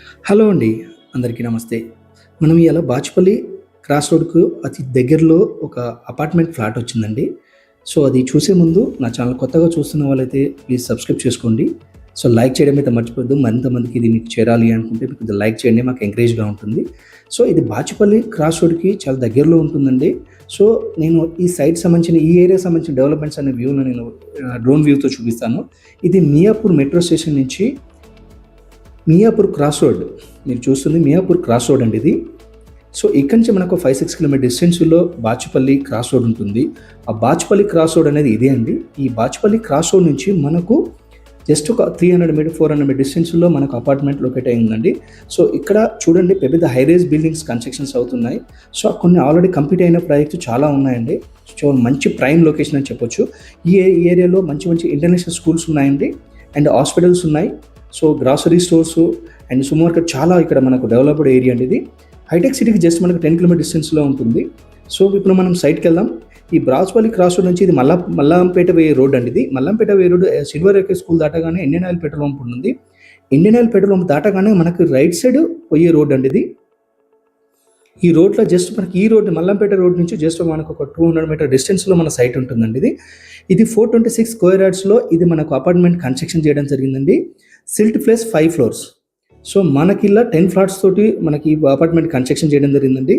Hello అండి. అందరికీ నమస్తే. మనం ఇయాల బాచుపల్లి క్రాస్ రోడ్‌కు అతి దగ్గరలో ఒక అపార్ట్మెంట్ ఫ్లాట్ వచ్చిందండి. సో, అది చూసే ముందు నా ఛానల్ కొత్తగా చూస్తున్న వాళ్ళైతే ప్లీజ్ సబ్స్క్రైబ్ చేసుకోండి. సో, లైక్ చేయడం అయితే మర్చిపోవద్దు. మరింత మందికి ఇది మీకు చేరాలి అనుకుంటే మీకు కొద్దిగా లైక్ చేయండి. మాకు ఎంకరేజ్‌గా ఉంటుంది. సో, ఇది బాచుపల్లి క్రాస్ రోడ్‌కి చాలా దగ్గరలో ఉంటుందండి. సో, నేను ఈ సైట్‌కి సంబంధించిన ఈ ఏరియాకి సంబంధించిన డెవలప్‌మెంట్స్ అనే వ్యూను నేను డ్రోన్ వ్యూతో చూపిస్తాను. ఇది మియాపూర్ మెట్రో స్టేషన్ నుంచి మియాపూర్ క్రాస్ రోడ్. మీరు చూస్తుంది మియాపూర్ క్రాస్ రోడ్ అండి ఇది. సో, ఇక్కడి నుంచి మనకు 5, 6 కిలోమీటర్ డిస్టెన్స్‌లో బాచుపల్లి క్రాస్ రోడ్ ఉంటుంది. ఆ బాచుపల్లి క్రాస్ రోడ్ అనేది ఇదే అండి. ఈ బాచుపల్లి క్రాస్ రోడ్ నుంచి మనకు జస్ట్ ఒక 300 మీటర్, 400 మీటర్ డిస్టెన్స్‌లో మనకు అపార్ట్మెంట్ లొకేట్ అయి ఉందండి. సో, ఇక్కడ చూడండి పెద్ద పెద్ద హై రైజ్ బిల్డింగ్స్ కన్‌స్ట్రక్షన్స్ అవుతున్నాయి. సో, కొన్ని ఆల్రెడీ కంప్లీట్ అయిన ప్రాజెక్ట్స్ చాలా ఉన్నాయండి. సో, మంచి ప్రైమ్ లొకేషన్ అని చెప్పొచ్చు. ఈ ఏరియాలో మంచి మంచి ఇంటర్నేషనల్ స్కూల్స్ ఉన్నాయండి. అండ్ హాస్పిటల్స్ ఉన్నాయి. So, grocery stores and super market చాలా ఇక్కడ మనకు డెవలప్డ్ ఏరియా అండి ఇది. హైటెక్ సిటీకి జస్ట్ మనకు 10 కిలోమీటర్ డిస్టెన్స్‌లో ఉంటుంది. సో, ఇప్పుడు మనం సైట్‌కెళ్దాం. ఈ బాచుపల్లి క్రాస్ రోడ్ నుంచి ఇది మల్లంపేట వే రోడ్ అండి ఇది. Mallampet way road silver AK school దాటగానే ఇండియన్ ఆయిల్ పెట్రోల్ బంక్ ఉంటుంది. ఇండియన్ ఆయిల్ పెట్రోల్ బంక్ దాటగానే మనకు రైట్ సైడ్ పోయే రోడ్ అండి ఇది. ఈ రోడ్‌లో జస్ట్ మనకి ఈ రోడ్ మల్లంపేట రోడ్ నుంచి జస్ట్ మనకు ఒక 200 మీటర్ డిస్టెన్స్‌లో మన సైట్ ఉంటుందండి ఇది. ఇది 426 స్క్వేర్ యార్డ్స్‌లో ఇది మనకు అపార్ట్మెంట్ కన్‌స్ట్రక్షన్ చేయడం జరిగిందండి. Stilt plus 5 floors. సో, మనకిలా 10 ఫ్లాట్స్ తోటి మనకి ఈ అపార్ట్మెంట్ కన్‌స్ట్రక్షన్ చేయడం జరిగిందండి.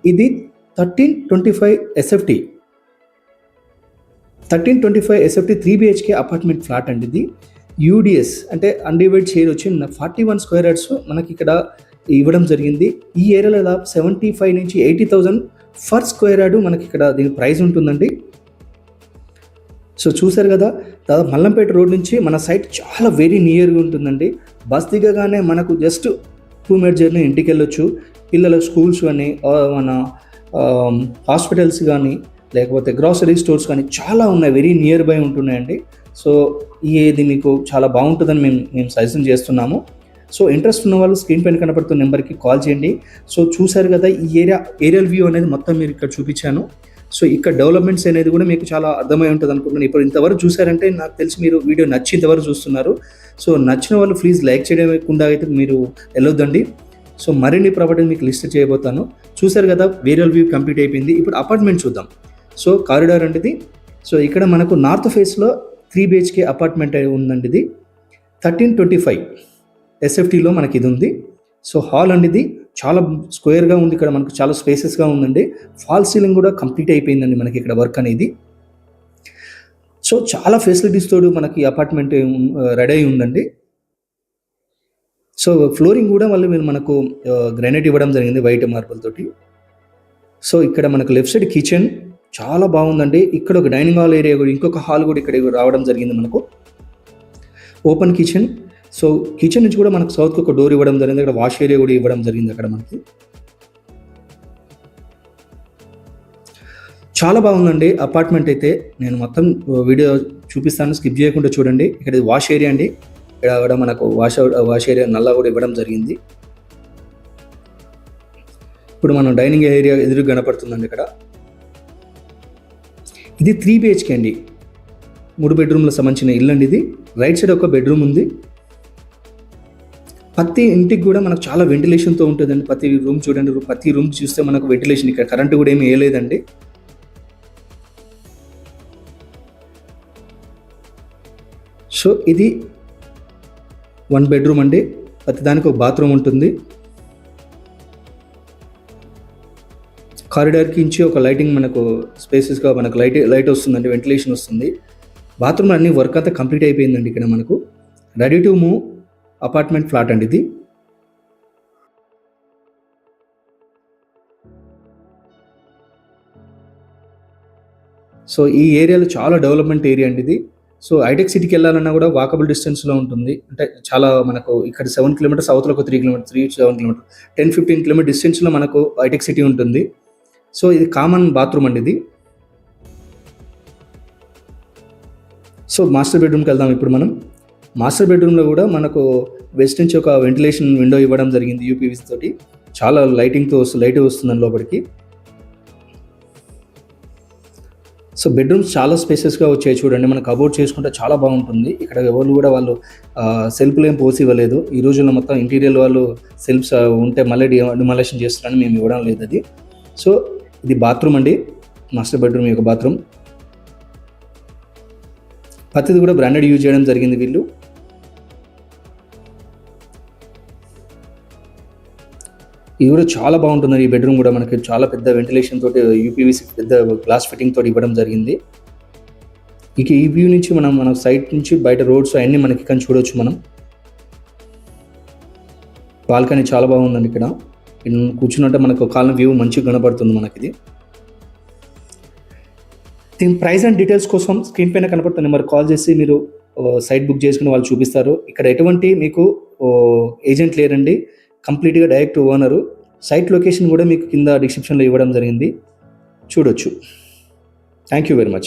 ఇది 1325 SFT. 1325 SFT 3 BHK apartment flat అండి ఇది. యూడీఎస్ అంటే అన్‌డివైడెడ్ షేర్ వచ్చి 41 స్క్వేర్ యార్డ్స్ మనకిక్కడ ఇవ్వడం జరిగింది. ఈ ఏరియాలో దాదాపు 75 నుంచి 80,000 ఫర్ స్క్వేర్ యార్డ్ మనకిక్కడ దీని ప్రైస్ ఉంటుందండి. సో, చూసారు కదా! దాదాపు మల్లంపేట రోడ్ నుంచి మన సైట్ చాలా వెరీ నియర్‌గా ఉంటుందండి. బస్ దిగగానే మనకు జస్ట్ 2 మినిట్ జర్నీ ఇంటికెళ్ళొచ్చు. పిల్లల స్కూల్స్ గానీ, మన హాస్పిటల్స్ గానీ, లేకపోతే గ్రాసరీ స్టోర్స్ కానీ చాలా ఉన్నాయి. వెరీ నియర్ బై ఉంటున్నాయండి. సో, ఇది మీకు చాలా బాగుంటుందని మేము సజెషన్ చేస్తున్నాము. సో, ఇంట్రెస్ట్ ఉన్న వాళ్ళు స్క్రీన్ పైన కనపడుతున్న నెంబర్‌కి కాల్ చేయండి. సో, చూసారు కదా! ఈ ఏరియల్ వ్యూ అనేది మొత్తం మీరు ఇక్కడ చూపించాను. సో, ఇక్కడ డెవలప్‌మెంట్స్ అనేది కూడా మీకు చాలా అర్థమై ఉంటుంది అనుకుంటున్నాను. ఇప్పుడు ఇంతవరకు చూసారంటే నాకు తెలిసి మీరు వీడియో నచ్చి ఇంతవరకు చూస్తున్నారు. సో, నచ్చిన వాళ్ళు ప్లీజ్ లైక్ చేయకుండా అయితే మీరు వెళ్ళొద్దండి. సో, మరిన్ని ప్రాపర్టీని మీకు లిస్ట్ చేయబోతాను. చూసారు కదా! ఏరియల్ వ్యూ కంప్లీట్ అయిపోయింది. ఇప్పుడు అపార్ట్మెంట్ చూద్దాం. సో, కారిడార్ అండి ఇది. సో, ఇక్కడ మనకు నార్త్ ఫేస్‌లో 3 బీహెచ్‌కే అపార్ట్మెంట్ ఉందండి ఇది. 1325 ఎస్ఎఫ్‌టిలో మనకి ఇది ఉంది. సో, హాల్ అండి ఇది. చాలా స్క్వేర్‌గా ఉంది. ఇక్కడ మనకు చాలా స్పేసెస్‌గా ఉందండి. ఫాల్ సీలింగ్ కూడా కంప్లీట్ అయిపోయిందండి మనకి ఇక్కడ వర్క్ అనేది. సో, చాలా ఫెసిలిటీస్ తోడు మనకి అపార్ట్మెంట్ రెడీ అయి ఉందండి. సో, ఫ్లోరింగ్ కూడా మళ్ళీ మనకు గ్రానైట్ ఇవ్వడం జరిగింది వైట్ మార్బుల్ తోటి. సో, ఇక్కడ మనకు లెఫ్ట్ సైడ్ కిచెన్ చాలా బాగుందండి. ఇక్కడ ఒక డైనింగ్ హాల్ ఏరియా కూడా ఇంకొక హాల్ కూడా ఇక్కడ రావడం జరిగింది మనకు. Open kitchen. సో, కిచెన్ నుంచి కూడా మనకు సౌత్‌కి ఒక డోర్ ఇవ్వడం జరిగింది. అక్కడ వాష్ ఏరియా కూడా ఇవ్వడం జరిగింది అక్కడ మనకి. చాలా బాగుందండి అపార్ట్మెంట్ అయితే. నేను మొత్తం వీడియో చూపిస్తాను, స్కిప్ చేయకుండా చూడండి. ఇక్కడ వాష్ ఏరియా అండి. ఇక్కడ కూడా మనకు వాష్ ఏరియా నల్లా కూడా ఇవ్వడం జరిగింది. ఇప్పుడు మనం డైనింగ్ ఏరియా ఎదురు కనపడుతుందండి ఇక్కడ. ఇది 3 బీహెచ్‌కే అండి. 3 బెడ్రూమ్‌లకు సంబంధించిన ఇల్లు అండి ఇది. రైట్ సైడ్ ఒక బెడ్రూమ్ ఉంది. ప్రతి ఇంటికి కూడా మనకు చాలా వెంటిలేషన్‌తో ఉంటుందండి. ప్రతి రూమ్ చూడండి. ప్రతి రూమ్ చూస్తే మనకు వెంటిలేషన్ ఇక్కడ కరెంట్ కూడా ఏమి వేయలేదండి. సో, ఇది 1 బెడ్రూమ్ అండి. ప్రతి దానికి ఒక బాత్రూమ్ ఉంటుంది. కారిడార్‌కి నుంచి ఒక లైటింగ్ మనకు స్పేసెస్‌గా మనకు లైట్ వస్తుందండి. వెంటిలేషన్ వస్తుంది. బాత్రూమ్‌లో అన్ని వర్క్ అంతా కంప్లీట్ అయిపోయిందండి ఇక్కడ మనకు. Ready to move apartment flat అండి ఇది. సో, ఈ ఏరియాలో చాలా డెవలప్‌మెంట్ ఏరియా అండి ఇది. సో, హైటెక్ సిటీకి వెళ్ళాలన్నా కూడా వాకబుల్ డిస్టెన్స్‌లో ఉంటుంది. అంటే చాలా మనకు ఇక్కడ 7 కిలోమీటర్స్ అవతల ఒక 3 కిలోమీటర్స్ 7 కిలోమీటర్స్ 10, 15 కిలోమీటర్ డిస్టెన్స్‌లో మనకు హైటెక్ సిటీ ఉంటుంది. సో, ఇది కామన్ బాత్రూమ్ అండి ఇది. సో, మాస్టర్ బెడ్రూమ్‌కి వెళ్దాం ఇప్పుడు మనం. మాస్టర్ బెడ్రూమ్‌లో కూడా మనకు వెస్ట్ నుంచి ఒక వెంటిలేషన్ విండో ఇవ్వడం జరిగింది యూపీవీసీ తోటి. చాలా లైట్ వస్తుందండి లోపలికి. సో బెడ్రూమ్స్ చాలా స్పేసెస్గా వచ్చాయి చూడండి. మనం కబోర్డ్ చేసుకుంటే చాలా బాగుంటుంది. ఇక్కడ ఎవరు కూడా వాళ్ళు సెల్ఫ్లు ఏం పోసి ఇవ్వలేదు. ఈ రోజుల్లో మొత్తం ఇంటీరియర్ వాళ్ళు సెల్ఫ్స్ ఉంటే మళ్ళీ డిమాలేషన్ చేస్తున్నారని మేము ఇవ్వడం లేదు అది. సో ఇది బాత్రూమ్ అండి, మాస్టర్ బెడ్రూమ్ యొక్క బాత్రూమ్. ప్రతిది కూడా బ్రాండెడ్ యూజ్ చేయడం జరిగింది వీళ్ళు. ఇది కూడా చాలా బాగుంటుంది. ఈ బెడ్రూమ్ కూడా మనకి చాలా పెద్ద వెంటిలేషన్ తోటి యూపీవీసీ పెద్ద గ్లాస్ ఫిట్టింగ్ తోటి ఇవ్వడం జరిగింది. ఇక ఈ వ్యూ నుంచి మన సైట్ నుంచి బయట రోడ్స్ అన్నీ మనకి కానీ చూడవచ్చు. మనం బాల్కనీ చాలా బాగుందండి. ఇక్కడ కూర్చున్నట్టే మనకు కాలం వ్యూ మంచిగా కనబడుతుంది మనకి ఇది. దీని ప్రైస్ అండ్ డీటెయిల్స్ కోసం స్క్రీన్ పైన కనపడుతుంది నెంబర్ కాల్ చేసి మీరు సైట్ బుక్ చేసుకుని వాళ్ళు చూపిస్తారు. ఇక్కడ ఎటువంటి మీకు ఏజెంట్ లేరండి, కంప్లీట్గా డైరెక్ట్ ఓనరు. సైట్ లొకేషన్ కూడా మీకు కింద డిస్క్రిప్షన్లో ఇవ్వడం జరిగింది, చూడొచ్చు. Thank you very much.